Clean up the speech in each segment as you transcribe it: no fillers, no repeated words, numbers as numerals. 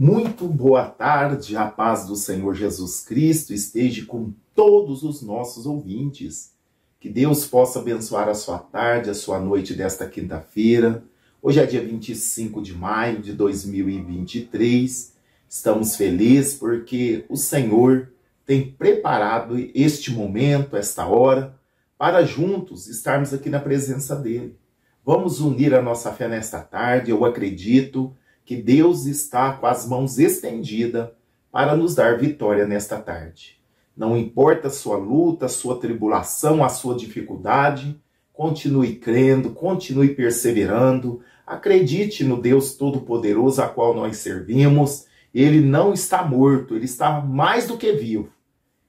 Muito boa tarde, a paz do Senhor Jesus Cristo esteja com todos os nossos ouvintes. Que Deus possa abençoar a sua tarde, a sua noite desta quinta-feira. Hoje é dia 25 de maio de 2023. Estamos felizes porque o Senhor tem preparado este momento, esta hora, para juntos estarmos aqui na presença dEle. Vamos unir a nossa fé nesta tarde. Eu acredito que Deus está com as mãos estendidas para nos dar vitória nesta tarde. Não importa a sua luta, a sua tribulação, a sua dificuldade, continue crendo, continue perseverando, acredite no Deus Todo-Poderoso a qual nós servimos. Ele não está morto, ele está mais do que vivo.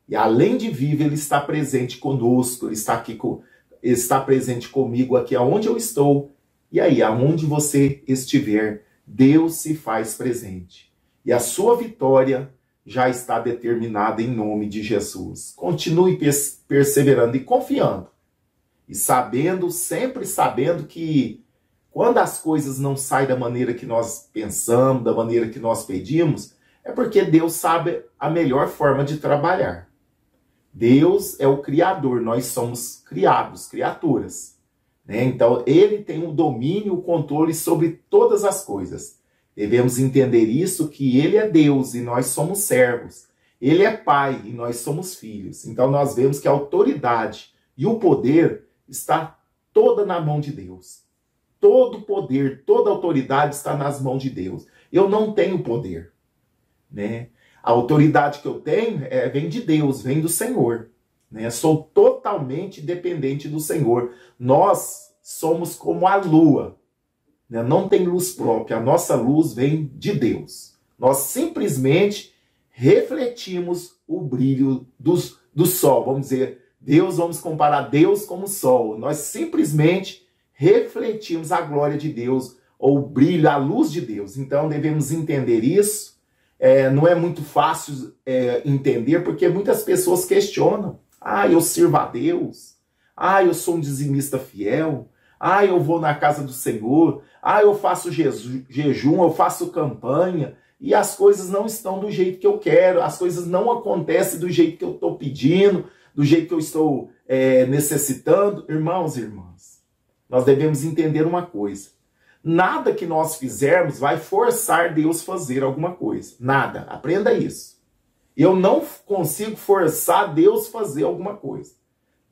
E além de vivo, ele está presente conosco, ele está aqui está presente comigo aqui aonde eu estou. E aí, aonde você estiver, Deus se faz presente. E a sua vitória já está determinada em nome de Jesus. Continue perseverando e confiando. E sabendo, sempre sabendo que quando as coisas não saem da maneira que nós pensamos, da maneira que nós pedimos, é porque Deus sabe a melhor forma de trabalhar. Deus é o Criador, nós somos criados, criaturas. Então, ele tem o domínio, o controle sobre todas as coisas. Devemos entender isso, que ele é Deus e nós somos servos. Ele é Pai e nós somos filhos. Então, nós vemos que a autoridade e o poder está toda na mão de Deus. Todo o poder, toda a autoridade está nas mãos de Deus. Eu não tenho poder. A autoridade que eu tenho vem de Deus, vem do Senhor. Sou totalmente dependente do Senhor. Nós somos como a lua. Não tem luz própria. A nossa luz vem de Deus. Nós simplesmente refletimos o brilho do sol. Vamos dizer, vamos comparar Deus como o sol. Nós simplesmente refletimos a glória de Deus, ou o brilho, a luz de Deus. Então devemos entender isso. Não é muito fácil entender, porque muitas pessoas questionam. Eu sirvo a Deus. Eu sou um dizimista fiel. Eu vou na casa do Senhor. Eu faço jejum, eu faço campanha. E as coisas não estão do jeito que eu quero. As coisas não acontecem do jeito que eu estou pedindo, do jeito que eu estou necessitando. Irmãos e irmãs, nós devemos entender uma coisa. Nada que nós fizermos vai forçar Deus a fazer alguma coisa. Nada. Aprenda isso. Eu não consigo forçar Deus a fazer alguma coisa.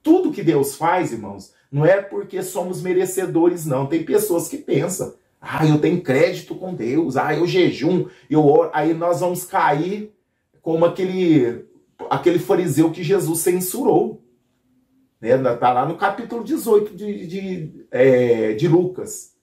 Tudo que Deus faz, irmãos, não é porque somos merecedores, não. Tem pessoas que pensam, eu tenho crédito com Deus, eu jejum, eu oro. Aí nós vamos cair como aquele fariseu que Jesus censurou. Está lá no capítulo 18 de Lucas.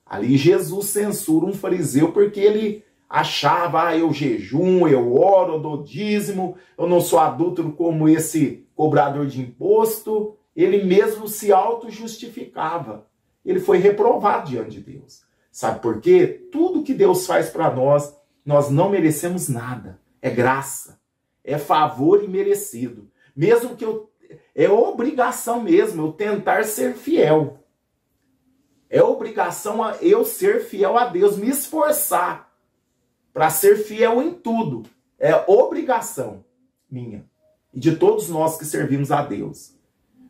Ali Jesus censura um fariseu porque ele achava, eu jejum, eu oro, eu dou dízimo, eu não sou adúltero como esse cobrador de imposto. Ele mesmo se auto-justificava. Ele foi reprovado diante de Deus. Sabe por quê? Tudo que Deus faz para nós, nós não merecemos nada. É graça, é favor imerecido. Mesmo que é obrigação mesmo eu tentar ser fiel. É obrigação eu ser fiel a Deus, me esforçar para ser fiel em tudo. É obrigação minha e de todos nós que servimos a Deus.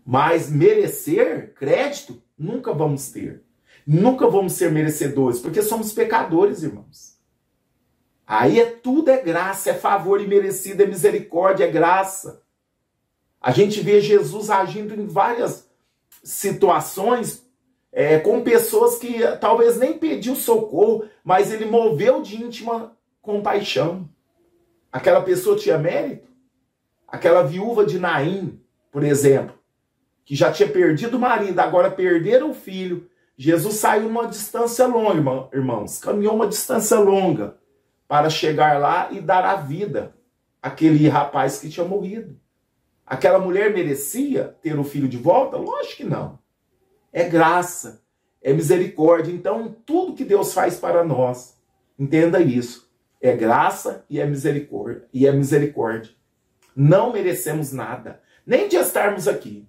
Mas merecer crédito, nunca vamos ter. Nunca vamos ser merecedores, porque somos pecadores, irmãos. Aí tudo é graça, é favor imerecido, é misericórdia, é graça. A gente vê Jesus agindo em várias situações, com pessoas que talvez nem pediu socorro, mas ele moveu de íntima compaixão. Aquela pessoa tinha mérito? Aquela viúva de Naim, por exemplo, que já tinha perdido o marido, agora perderam o filho. Jesus saiu uma distância longa, irmãos, caminhou uma distância longa para chegar lá e dar a vida àquele rapaz que tinha morrido. Aquela mulher merecia ter o filho de volta? Lógico que não. É graça, é misericórdia. Então, tudo que Deus faz para nós, entenda isso, é graça e é misericórdia. Não merecemos nada, nem de estarmos aqui,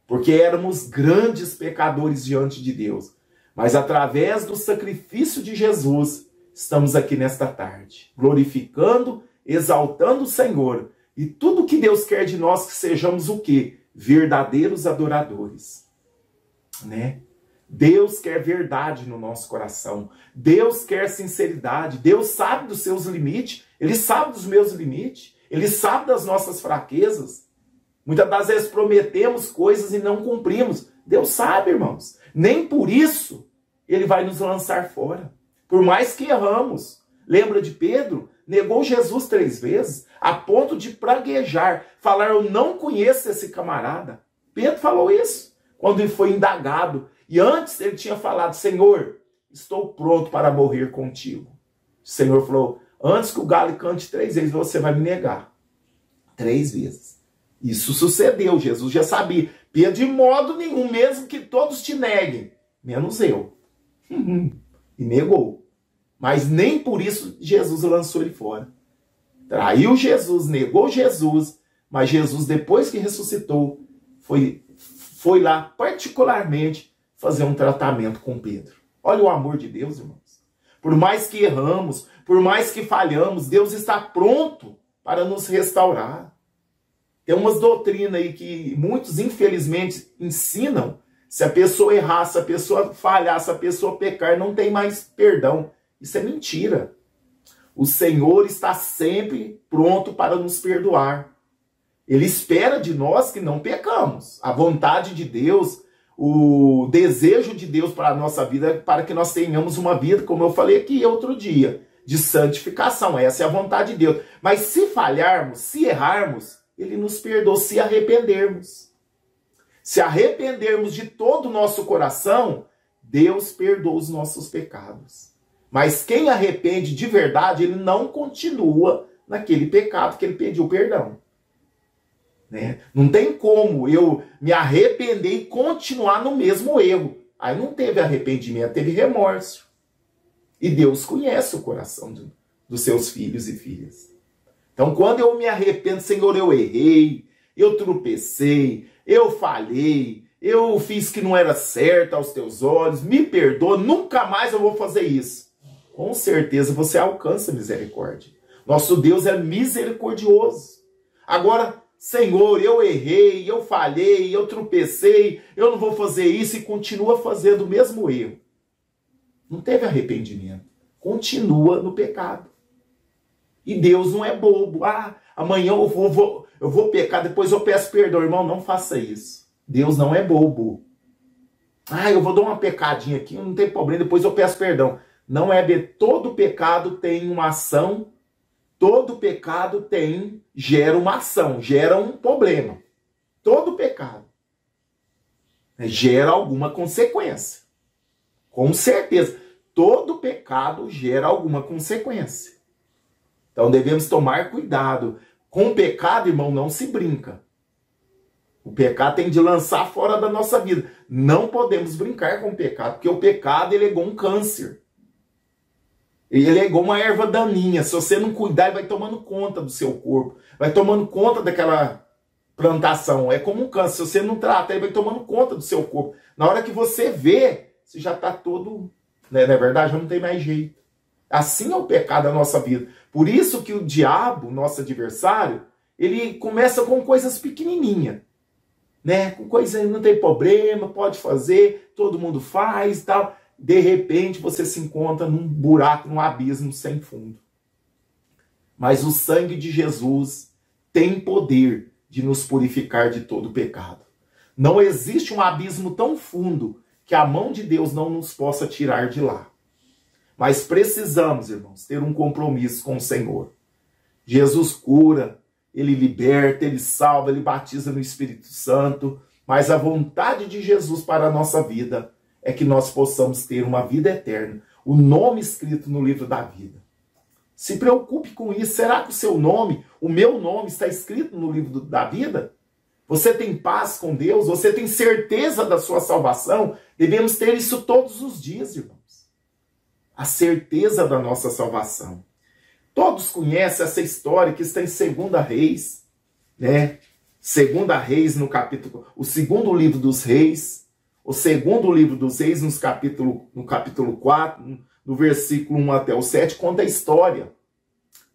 porque éramos grandes pecadores diante de Deus. Mas através do sacrifício de Jesus, estamos aqui nesta tarde, glorificando, exaltando o Senhor. E tudo que Deus quer de nós, que sejamos o quê? Verdadeiros adoradores, né? Deus quer verdade no nosso coração. Deus quer sinceridade. Deus sabe dos seus limites. Ele sabe dos meus limites. Ele sabe das nossas fraquezas. Muitas das vezes prometemos coisas e não cumprimos. Deus sabe, irmãos. Nem por isso Ele vai nos lançar fora. Por mais que erramos. Lembra de Pedro? Negou Jesus 3 vezes, a ponto de praguejar. Falar, eu não conheço esse camarada. Pedro falou isso quando ele foi indagado. E antes ele tinha falado, Senhor, estou pronto para morrer contigo. O Senhor falou, antes que o galo cante 3 vezes, você vai me negar. 3 vezes. Isso sucedeu, Jesus já sabia. Pedro, de modo nenhum, mesmo que todos te neguem, menos eu. E negou. Mas nem por isso Jesus lançou ele fora. Traiu Jesus, negou Jesus, mas Jesus, depois que ressuscitou, foi lá particularmente fazer um tratamento com Pedro. Olha o amor de Deus, irmãos. Por mais que erramos, por mais que falhamos, Deus está pronto para nos restaurar. Tem umas doutrinas aí que muitos, infelizmente, ensinam. Se a pessoa errar, se a pessoa falhar, se a pessoa pecar, não tem mais perdão. Isso é mentira. O Senhor está sempre pronto para nos perdoar. Ele espera de nós que não pecamos. A vontade de Deus, o desejo de Deus para a nossa vida é para que nós tenhamos uma vida, como eu falei aqui outro dia, de santificação. Essa é a vontade de Deus. Mas se falharmos, se errarmos, Ele nos perdoa se arrependermos. Se arrependermos de todo o nosso coração, Deus perdoa os nossos pecados. Mas quem arrepende de verdade, ele não continua naquele pecado que ele pediu perdão. Né? Não tem como eu me arrepender e continuar no mesmo erro. Aí não teve arrependimento, teve remorso. E Deus conhece o coração dos seus filhos e filhas. Então quando eu me arrependo, Senhor, eu errei, eu tropecei, eu falhei, eu fiz que não era certo aos teus olhos, me perdoa, nunca mais eu vou fazer isso. Com certeza você alcança misericórdia. Nosso Deus é misericordioso. Agora, Senhor, eu errei, eu falhei, eu tropecei, eu não vou fazer isso e continua fazendo o mesmo erro. Não teve arrependimento. Continua no pecado. E Deus não é bobo. Amanhã eu vou pecar, depois eu peço perdão. Irmão, não faça isso. Deus não é bobo. Eu vou dar uma pecadinha aqui, não tem problema, depois eu peço perdão. Não é, todo pecado tem uma ação, todo pecado gera uma ação, gera um problema. Todo pecado gera alguma consequência. Com certeza, todo pecado gera alguma consequência. Então devemos tomar cuidado. Com o pecado, irmão, não se brinca. O pecado tem de lançar fora da nossa vida. Não podemos brincar com o pecado, porque o pecado ele é igual um câncer. Ele é igual uma erva daninha. Se você não cuidar, ele vai tomando conta do seu corpo. Vai tomando conta daquela plantação. É como um câncer. Se você não trata, ele vai tomando conta do seu corpo. Na hora que você vê, você já está todo... Não é verdade? Já não tem mais jeito. Assim é o pecado da nossa vida. Por isso que o diabo, nosso adversário, ele começa com coisas pequenininhas. Né? Com coisas não tem problema, pode fazer, todo mundo faz e tal. De repente você se encontra num buraco, num abismo sem fundo. Mas o sangue de Jesus tem poder de nos purificar de todo pecado. Não existe um abismo tão fundo que a mão de Deus não nos possa tirar de lá. Mas precisamos, irmãos, ter um compromisso com o Senhor. Jesus cura, Ele liberta, Ele salva, Ele batiza no Espírito Santo. Mas a vontade de Jesus para a nossa vida é que nós possamos ter uma vida eterna. O nome escrito no livro da vida. Se preocupe com isso. Será que o seu nome, o meu nome, está escrito no livro da vida? Você tem paz com Deus? Você tem certeza da sua salvação? Devemos ter isso todos os dias, irmãos. A certeza da nossa salvação. Todos conhecem essa história que está em 2 Reis, né? 2 Reis no capítulo... O segundo livro dos reis... O segundo livro dos reis, no capítulo 4, do versículo 1 até o 7, conta a história,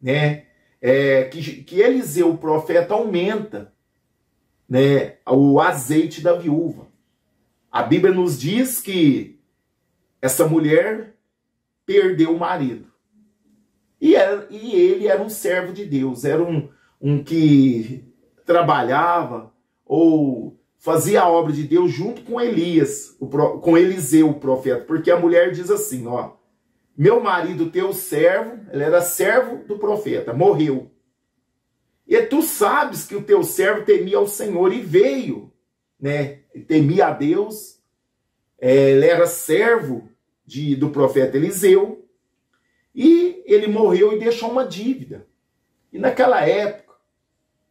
né? Que Eliseu, o profeta, aumenta, né, o azeite da viúva. A Bíblia nos diz que essa mulher perdeu o marido. E ele era um servo de Deus, era um que trabalhava ou fazia a obra de Deus junto com Elias, com Eliseu, o profeta. Porque a mulher diz assim, ó, meu marido, teu servo, ele era servo do profeta, morreu. E tu sabes que o teu servo temia ao Senhor e veio, né? Temia a Deus. Ele era servo do profeta Eliseu. E ele morreu e deixou uma dívida. E naquela época,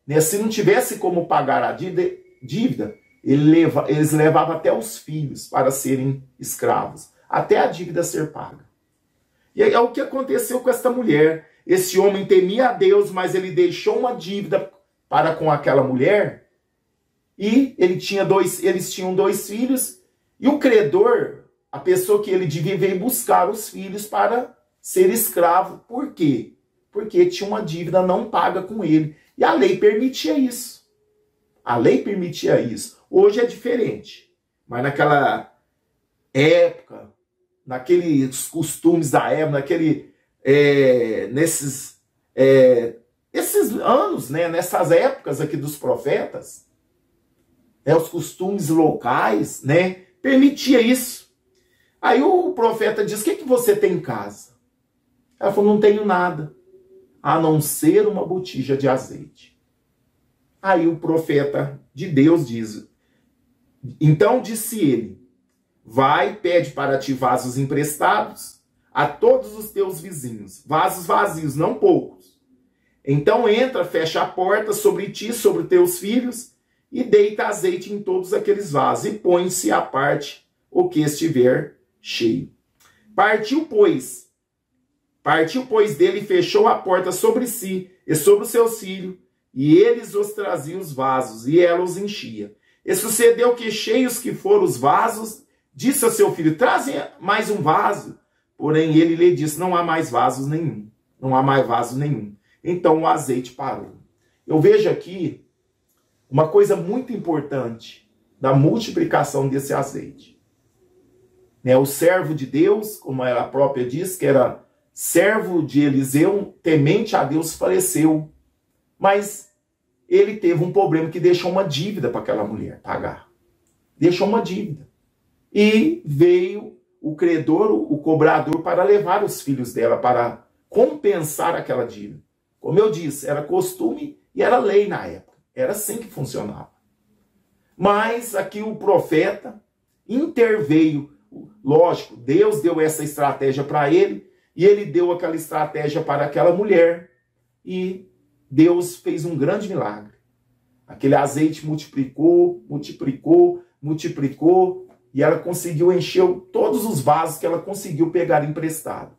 né, se não tivesse como pagar a dívida, eles levavam até os filhos para serem escravos, até a dívida ser paga. E é o que aconteceu com esta mulher. Esse homem temia a Deus, mas ele deixou uma dívida para com aquela mulher. E eles tinham 2 filhos. E o credor, a pessoa que ele devia vir buscar os filhos para ser escravo. Por quê? Porque tinha uma dívida não paga com ele. E a lei permitia isso. A lei permitia isso. Hoje é diferente. Mas naquela época, naqueles costumes da época, esses anos, né, nessas épocas aqui dos profetas, os costumes locais, né, permitia isso. Aí o profeta diz, o que você tem em casa? Ela falou, não tenho nada, a não ser uma botija de azeite. Aí o profeta de Deus diz, então disse ele, vai, pede para ti vasos emprestados a todos os teus vizinhos, vasos vazios, não poucos. Então entra, fecha a porta sobre ti, sobre teus filhos, e deita azeite em todos aqueles vasos, e põe-se à parte o que estiver cheio. Partiu, pois dele e fechou a porta sobre si e sobre os seus filhos, e eles os traziam os vasos, e ela os enchia. E sucedeu que, cheios que foram os vasos, disse a seu filho, traze mais um vaso. Porém ele lhe disse, não há mais vasos nenhum. Não há mais vaso nenhum. Então o azeite parou. Eu vejo aqui uma coisa muito importante da multiplicação desse azeite. O servo de Deus, como ela própria diz, que era servo de Eliseu, temente a Deus, faleceu. Mas ele teve um problema que deixou uma dívida para aquela mulher pagar. Deixou uma dívida. E veio o credor, o cobrador, para levar os filhos dela, para compensar aquela dívida. Como eu disse, era costume e era lei na época. Era assim que funcionava. Mas aqui o profeta interveio. Lógico, Deus deu essa estratégia para ele, e ele deu aquela estratégia para aquela mulher, e Deus fez um grande milagre. Aquele azeite multiplicou, e ela conseguiu encher todos os vasos que ela conseguiu pegar emprestado.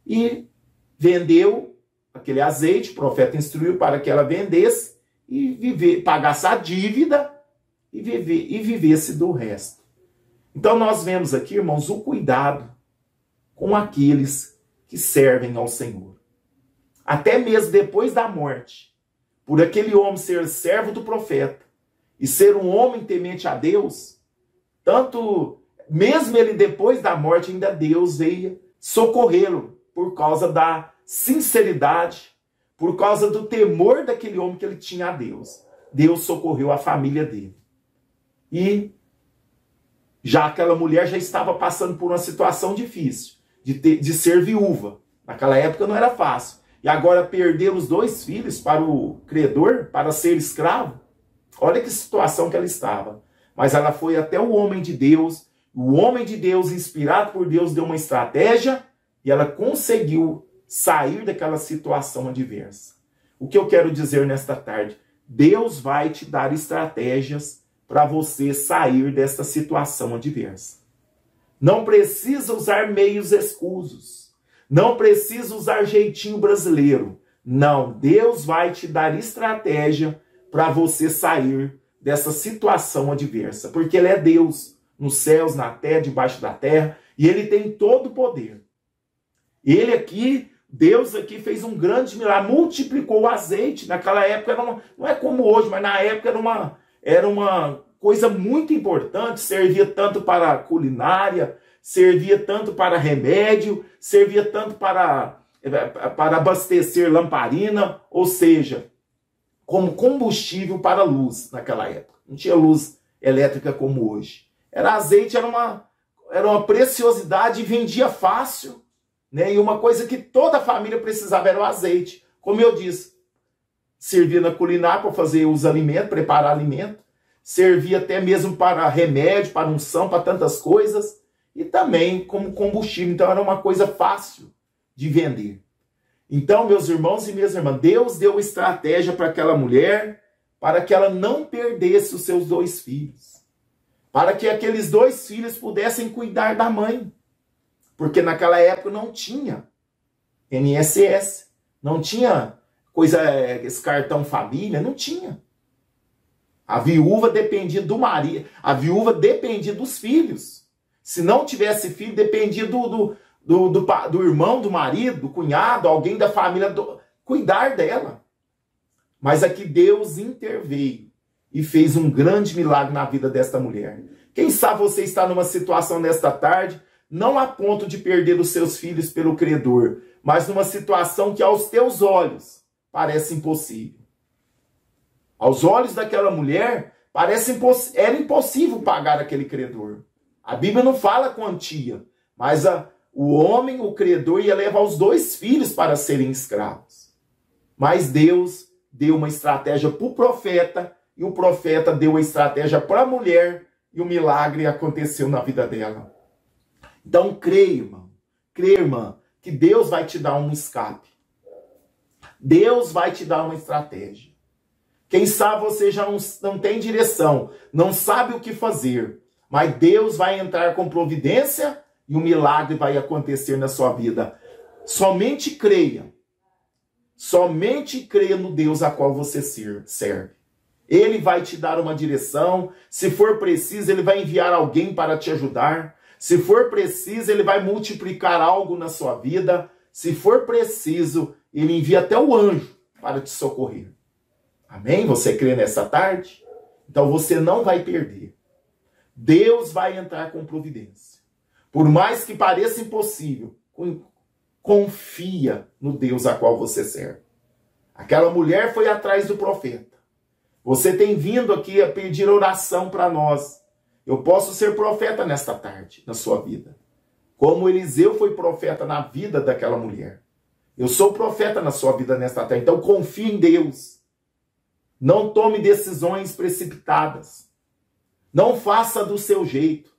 E vendeu aquele azeite, o profeta instruiu para que ela vendesse e pagasse a dívida e vivesse do resto. Então nós vemos aqui, irmãos, o cuidado com aqueles que servem ao Senhor. Até mesmo depois da morte, por aquele homem ser servo do profeta e ser um homem temente a Deus, tanto mesmo ele depois da morte, ainda Deus veio socorrê-lo por causa da sinceridade, por causa do temor daquele homem que ele tinha a Deus. Deus socorreu a família dele. E já aquela mulher já estava passando por uma situação difícil, de ser viúva. Naquela época não era fácil. E agora perder os 2 filhos para o credor, para ser escravo. Olha que situação que ela estava. Mas ela foi até o homem de Deus. O homem de Deus, inspirado por Deus, deu uma estratégia e ela conseguiu sair daquela situação adversa. O que eu quero dizer nesta tarde? Deus vai te dar estratégias para você sair desta situação adversa. Não precisa usar meios escusos. Não precisa usar jeitinho brasileiro. Não, Deus vai te dar estratégia para você sair dessa situação adversa. Porque Ele é Deus, nos céus, na terra, debaixo da terra, e Ele tem todo o poder. Ele aqui, Deus aqui fez um grande milagre, multiplicou o azeite. Naquela época, não é como hoje, mas na época era uma coisa muito importante, servia tanto para culinária, servia tanto para remédio, servia tanto para abastecer lamparina, ou seja, como combustível para luz naquela época. Não tinha luz elétrica como hoje. Azeite era uma preciosidade e vendia fácil, né? E uma coisa que toda a família precisava era o azeite. Como eu disse, servia na culinária para fazer os alimentos, preparar alimento, servia até mesmo para remédio, para unção, para tantas coisas, e também como combustível. Então era uma coisa fácil de vender. Então, meus irmãos e minhas irmãs, Deus deu estratégia para aquela mulher, para que ela não perdesse os seus 2 filhos. Para que aqueles 2 filhos pudessem cuidar da mãe. Porque naquela época não tinha INSS, não tinha esse cartão família, não tinha. A viúva dependia do marido, a viúva dependia dos filhos. Se não tivesse filho, dependia do irmão do marido, do cunhado, alguém da família, cuidar dela. Mas aqui Deus interveio e fez um grande milagre na vida desta mulher. Quem sabe você está numa situação nesta tarde, não a ponto de perder os seus filhos pelo credor, mas numa situação que aos teus olhos parece impossível. Aos olhos daquela mulher, era impossível pagar aquele credor. A Bíblia não fala quantia, mas o homem, o credor, ia levar os 2 filhos para serem escravos. Mas Deus deu uma estratégia para o profeta, e o profeta deu a estratégia para a mulher, e o milagre aconteceu na vida dela. Então, creia, irmã, que Deus vai te dar um escape. Deus vai te dar uma estratégia. Quem sabe você já não tem direção, não sabe o que fazer, mas Deus vai entrar com providência e o milagre vai acontecer na sua vida. Somente creia. Somente creia no Deus a qual você serve. Ele vai te dar uma direção. Se for preciso, Ele vai enviar alguém para te ajudar. Se for preciso, Ele vai multiplicar algo na sua vida. Se for preciso, Ele envia até o anjo para te socorrer. Amém? Você crê nessa tarde? Então você não vai perder. Deus vai entrar com providência. Por mais que pareça impossível, confia no Deus a qual você serve. Aquela mulher foi atrás do profeta. Você tem vindo aqui a pedir oração para nós. Eu posso ser profeta nesta tarde, na sua vida. Como Eliseu foi profeta na vida daquela mulher. Eu sou profeta na sua vida nesta tarde. Então confie em Deus. Não tome decisões precipitadas. Não faça do seu jeito.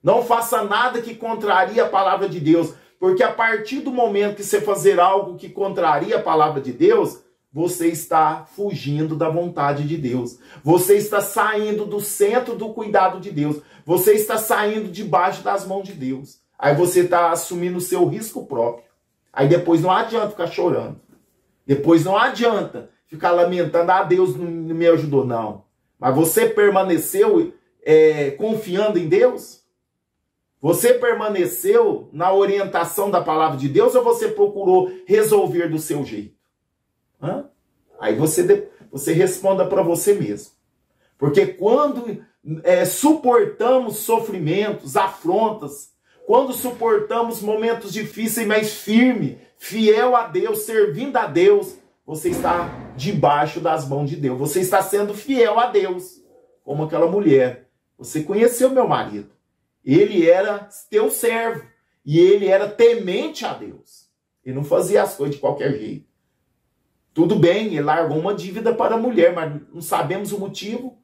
Não faça nada que contrarie a palavra de Deus. Porque a partir do momento que você fazer algo que contraria a palavra de Deus, você está fugindo da vontade de Deus. Você está saindo do centro do cuidado de Deus. Você está saindo debaixo das mãos de Deus. Aí você está assumindo o seu risco próprio. Aí depois não adianta ficar chorando. Depois não adianta ficar lamentando, Deus não me ajudou, não. Mas você permaneceu confiando em Deus? Você permaneceu na orientação da palavra de Deus ou você procurou resolver do seu jeito? Aí você responda para você mesmo. Porque quando suportamos sofrimentos, afrontas, quando suportamos momentos difíceis, mas firme, fiel a Deus, servindo a Deus, você está debaixo das mãos de Deus. Você está sendo fiel a Deus, como aquela mulher. Você conheceu meu marido. Ele era teu servo. E ele era temente a Deus. Ele não fazia as coisas de qualquer jeito. Tudo bem, ele largou uma dívida para a mulher, mas não sabemos o motivo.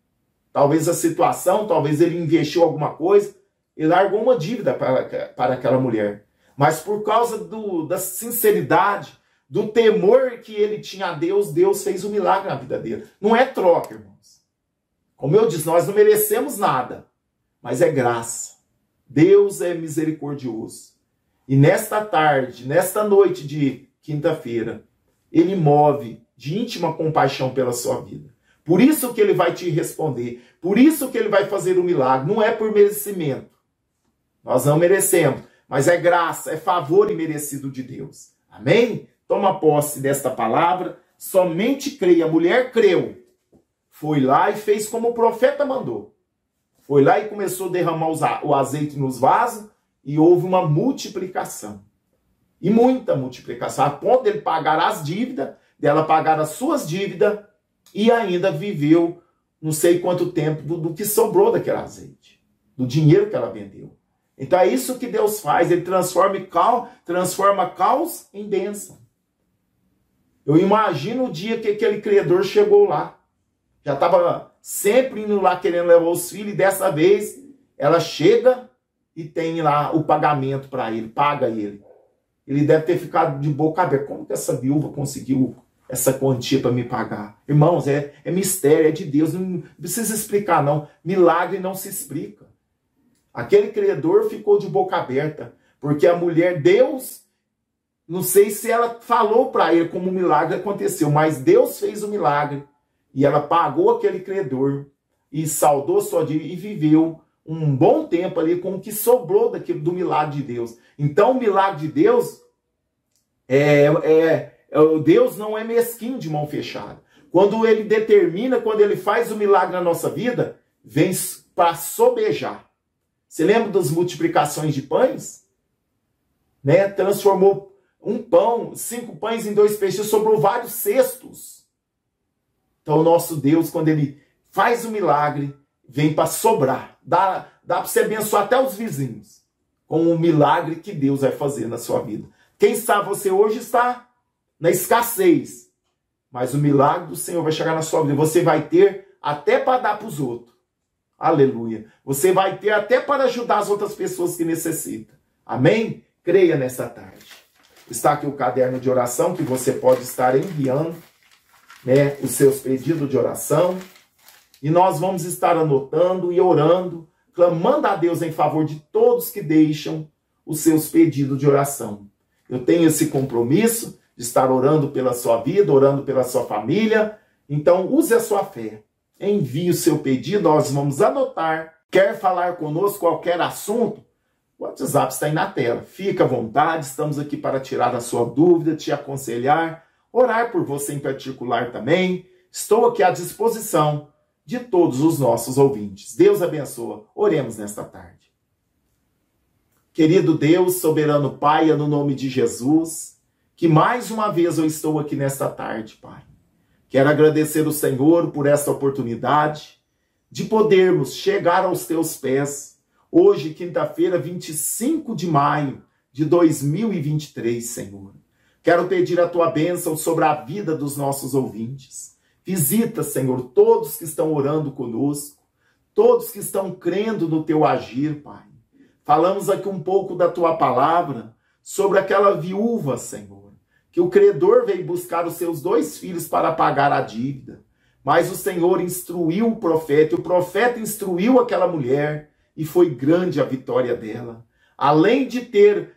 Talvez a situação, talvez ele investiu alguma coisa. Ele largou uma dívida para aquela mulher. Mas por causa da sinceridade, do temor que ele tinha a Deus, Deus fez um milagre na vida dele. Não é troca, irmãos. Como eu disse, nós não merecemos nada, mas é graça. Deus é misericordioso. E nesta tarde, nesta noite de quinta-feira, Ele move de íntima compaixão pela sua vida. Por isso que Ele vai te responder. Por isso que Ele vai fazer o milagre. Não é por merecimento. Nós não merecemos. mas é graça, é favor imerecido de Deus. Amém? Toma posse desta palavra, somente creia. A mulher creu, foi lá e fez como o profeta mandou. Foi lá e começou a derramar o azeite nos vasos e houve uma multiplicação. E muita multiplicação, a ponto dele pagar as dívidas, dela pagar as suas dívidas e ainda viveu não sei quanto tempo do que sobrou daquele azeite, do dinheiro que ela vendeu. Então é isso que Deus faz, ele transforma caos em bênção. Eu imagino o dia que aquele credor chegou lá. Já estava sempre indo lá querendo levar os filhos, e dessa vez ela chega e tem lá o pagamento para ele, paga ele. Ele deve ter ficado de boca aberta. Como que essa viúva conseguiu essa quantia para me pagar? Irmãos, é mistério, é de Deus, não precisa explicar não. Milagre não se explica. Aquele credor ficou de boca aberta, porque a mulher, Deus, não sei se ela falou para ele como o milagre aconteceu, mas Deus fez o milagre. E ela pagou aquele credor e saldou sua dívida e viveu um bom tempo ali com o que sobrou do milagre de Deus. Então o milagre de Deus, Deus não é mesquinho de mão fechada. Quando ele determina, quando ele faz o milagre na nossa vida, vem para sobejar. Você lembra das multiplicações de pães? Né? Transformou um pão, 5 pães em 2 peixes, sobrou vários cestos. Então o nosso Deus, quando ele faz o milagre, vem para sobrar. Dá para você abençoar até os vizinhos com o milagre que Deus vai fazer na sua vida. Quem sabe você hoje está na escassez, mas o milagre do Senhor vai chegar na sua vida. Você vai ter até para dar para os outros. Aleluia. Você vai ter até para ajudar as outras pessoas que necessitam. Amém? Creia nessa tarde. Está aqui o caderno de oração que você pode estar enviando, né, os seus pedidos de oração. E nós vamos estar anotando e orando, clamando a Deus em favor de todos que deixam os seus pedidos de oração. Eu tenho esse compromisso de estar orando pela sua vida, orando pela sua família. Então use a sua fé. Envie o seu pedido, nós vamos anotar. Quer falar conosco qualquer assunto? O WhatsApp está aí na tela. Fica à vontade, estamos aqui para tirar a sua dúvida, te aconselhar, orar por você em particular também. Estou aqui à disposição de todos os nossos ouvintes. Deus abençoe. Oremos nesta tarde. Querido Deus, soberano Pai, no nome de Jesus, que mais uma vez eu estou aqui nesta tarde, Pai. Quero agradecer o Senhor por esta oportunidade de podermos chegar aos teus pés. Hoje, quinta-feira, 25 de maio de 2023, Senhor. Quero pedir a tua bênção sobre a vida dos nossos ouvintes. Visita, Senhor, todos que estão orando conosco, todos que estão crendo no teu agir, Pai. Falamos aqui um pouco da tua palavra sobre aquela viúva, Senhor, que o credor veio buscar os seus 2 filhos para pagar a dívida. Mas o Senhor instruiu o profeta, e o profeta instruiu aquela mulher, e foi grande a vitória dela. Além de ter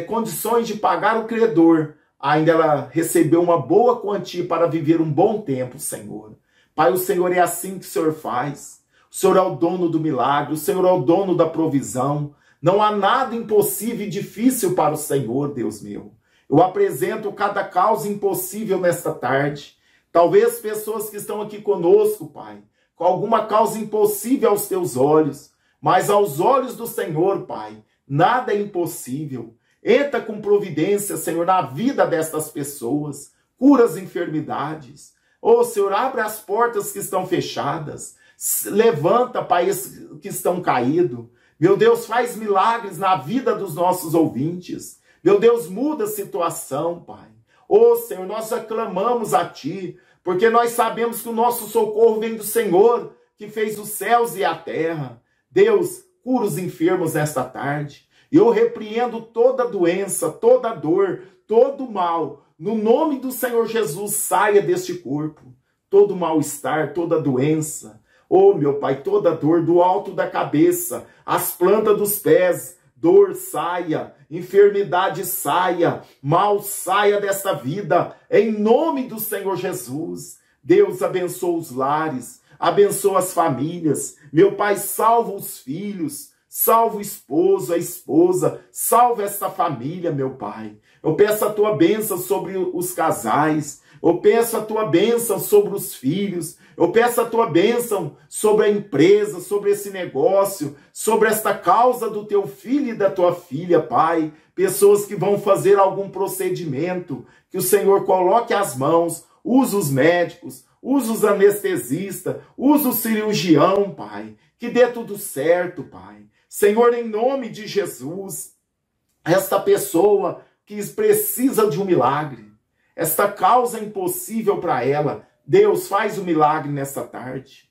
condições de pagar o credor, ainda ela recebeu uma boa quantia para viver um bom tempo, Senhor. Pai, o Senhor é assim que o Senhor faz. O Senhor é o dono do milagre, o Senhor é o dono da provisão. Não há nada impossível e difícil para o Senhor, Deus meu. Eu apresento cada causa impossível nesta tarde. Talvez pessoas que estão aqui conosco, Pai, com alguma causa impossível aos teus olhos, mas aos olhos do Senhor, Pai, nada é impossível. Entra com providência, Senhor, na vida destas pessoas. Cura as enfermidades. Ô, Senhor, abre as portas que estão fechadas. Levanta, Pai, esses que estão caídos. Meu Deus, faz milagres na vida dos nossos ouvintes. Meu Deus, muda a situação, Pai. Ô, Senhor, nós aclamamos a Ti, porque nós sabemos que o nosso socorro vem do Senhor, que fez os céus e a terra. Deus, cura os enfermos nesta tarde. Eu repreendo toda doença, toda dor, todo mal. No nome do Senhor Jesus, saia deste corpo. Todo mal-estar, toda doença. Oh, meu Pai, toda dor do alto da cabeça, as plantas dos pés, dor saia, enfermidade saia, mal saia desta vida, em nome do Senhor Jesus. Deus abençoa os lares, abençoa as famílias. Meu Pai, salva os filhos, salva o esposo, a esposa, salva esta família, meu Pai. Eu peço a tua bênção sobre os casais, eu peço a tua bênção sobre os filhos, eu peço a tua bênção sobre a empresa, sobre esse negócio, sobre esta causa do teu filho e da tua filha, Pai. Pessoas que vão fazer algum procedimento, que o Senhor coloque as mãos, use os médicos, use os anestesistas, use o cirurgião, Pai. Que dê tudo certo, Pai. Senhor, em nome de Jesus, esta pessoa que precisa de um milagre, esta causa impossível para ela, Deus, faz o milagre nessa tarde.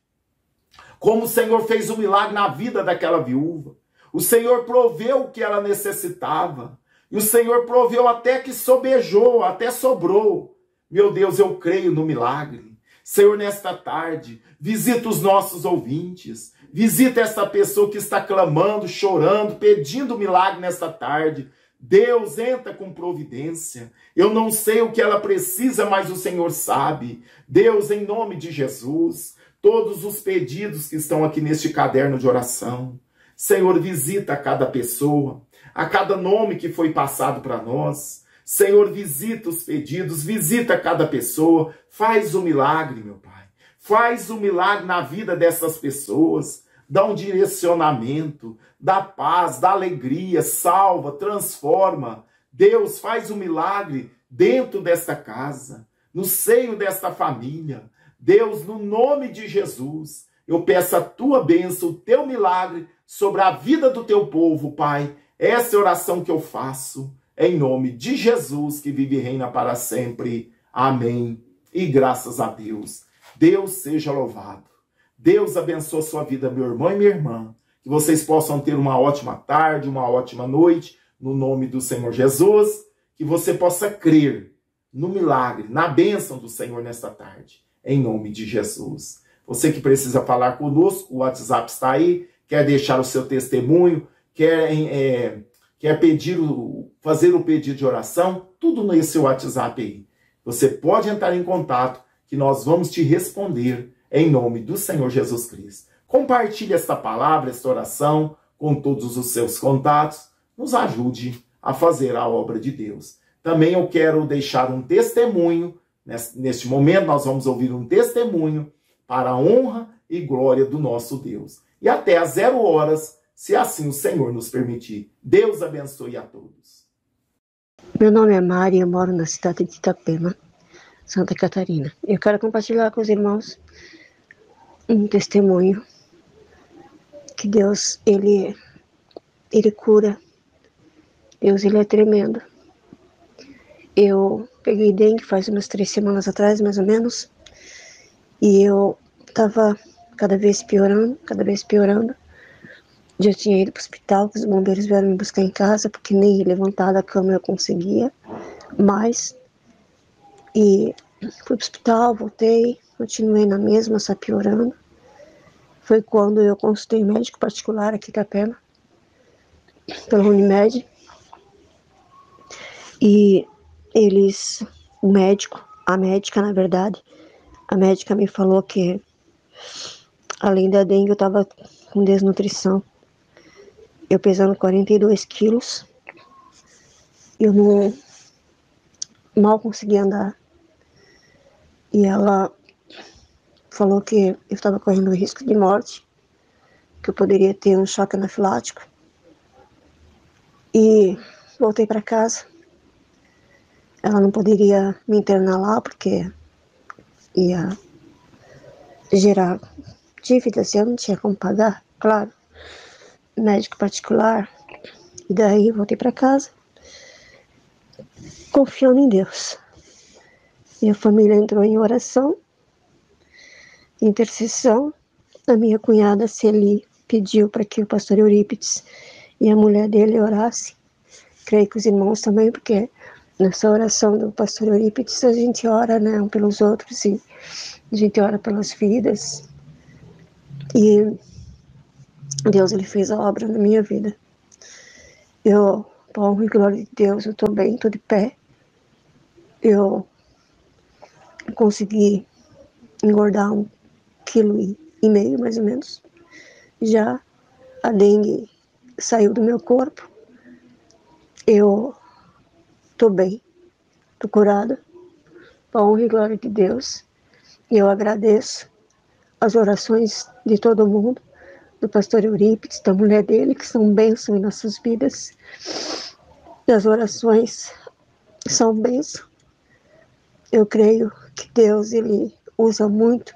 Como o Senhor fez o milagre na vida daquela viúva. O Senhor proveu o que ela necessitava. E o Senhor proveu até que sobejou, até sobrou. Meu Deus, eu creio no milagre. Senhor, nesta tarde, visita os nossos ouvintes. Visita esta pessoa que está clamando, chorando, pedindo milagre nesta tarde. Deus, entra com providência. Eu não sei o que ela precisa, mas o Senhor sabe. Deus, em nome de Jesus, todos os pedidos que estão aqui neste caderno de oração. Senhor, visita cada pessoa, a cada nome que foi passado para nós. Senhor, visita os pedidos, visita cada pessoa. Faz o milagre, meu Pai. Faz o milagre na vida dessas pessoas. Dá um direcionamento, dá paz, dá alegria, salva, transforma. Deus, faz o milagre dentro desta casa, no seio desta família. Deus, no nome de Jesus, eu peço a tua bênção, o teu milagre sobre a vida do teu povo, Pai. Essa é a oração que eu faço, em nome de Jesus, que vive e reina para sempre. Amém. E graças a Deus. Deus seja louvado. Deus abençoe a sua vida, meu irmão e minha irmã. Que vocês possam ter uma ótima tarde, uma ótima noite, no nome do Senhor Jesus. Que você possa crer no milagre, na bênção do Senhor nesta tarde, em nome de Jesus. Você que precisa falar conosco, o WhatsApp está aí, quer deixar o seu testemunho, quer fazer o pedido de oração, tudo nesse WhatsApp aí. Você pode entrar em contato, que nós vamos te responder em nome do Senhor Jesus Cristo. Compartilhe esta palavra, esta oração, com todos os seus contatos. Nos ajude a fazer a obra de Deus. Também eu quero deixar um testemunho. Neste momento nós vamos ouvir um testemunho para a honra e glória do nosso Deus. E até às 0 horas, se assim o Senhor nos permitir. Deus abençoe a todos. Meu nome é Mari, eu moro na cidade de Itapema, Santa Catarina. Eu quero compartilhar com os irmãos um testemunho que Deus, Ele cura. Deus, Ele é tremendo. Eu peguei dengue faz umas 3 semanas atrás, mais ou menos, e eu estava cada vez piorando. Já tinha ido para o hospital, os bombeiros vieram me buscar em casa, porque nem levantar da cama eu conseguia mais. E fui para o hospital, voltei, continuei na mesma, só piorando. Foi quando eu consultei um médico particular aqui em Itapema, pela Unimed. E a médica me falou que, além da dengue, eu estava com desnutrição. Eu pesando 42 quilos, eu mal conseguia andar. E ela falou que eu estava correndo risco de morte, que eu poderia ter um choque anafilático. E voltei para casa. Ela não poderia me internar lá, porque ia gerar dívidas e eu não tinha como pagar, claro. Médico particular. E daí voltei para casa, confiando em Deus. Minha família entrou em oração, intercessão. A minha cunhada Celi pediu para que o pastor Eurípides e a mulher dele orassem. Creio que os irmãos também, porque nessa oração do pastor Eurípides a gente ora, né, um pelos outros, e a gente ora pelas vidas. E Deus, Ele fez a obra na minha vida. Eu, por honra e glória de Deus, eu estou bem, estou de pé. Eu consegui engordar 1,5 kg, mais ou menos. Já a dengue saiu do meu corpo. Eu estou bem, estou curada, para a honra e glória de Deus. E eu agradeço as orações de todo mundo, do pastor Eurípides, da mulher dele, que são bênção em nossas vidas. E as orações são bênção. Eu creio que Deus, ele usa muito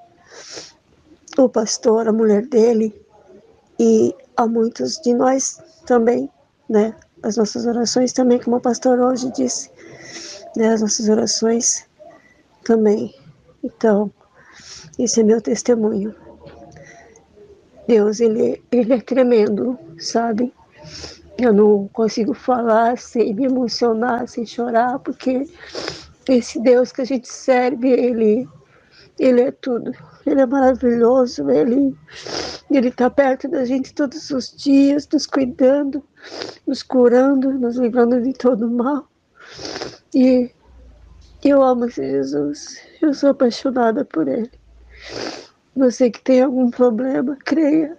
o pastor, a mulher dele, e a muitos de nós também, né? As nossas orações também, como o pastor hoje disse, né? As nossas orações também. Então, esse é meu testemunho. Deus, ele é tremendo, sabe? Eu não consigo falar sem me emocionar, sem chorar, porque esse Deus que a gente serve, ele é tudo. Ele é maravilhoso, ele está perto da gente todos os dias, nos cuidando, nos curando, nos livrando de todo mal. E eu amo esse Jesus, eu sou apaixonada por ele. Você que tem algum problema, creia,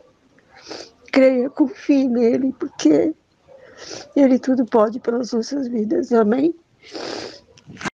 confie nele, porque ele tudo pode pelas nossas vidas, amém?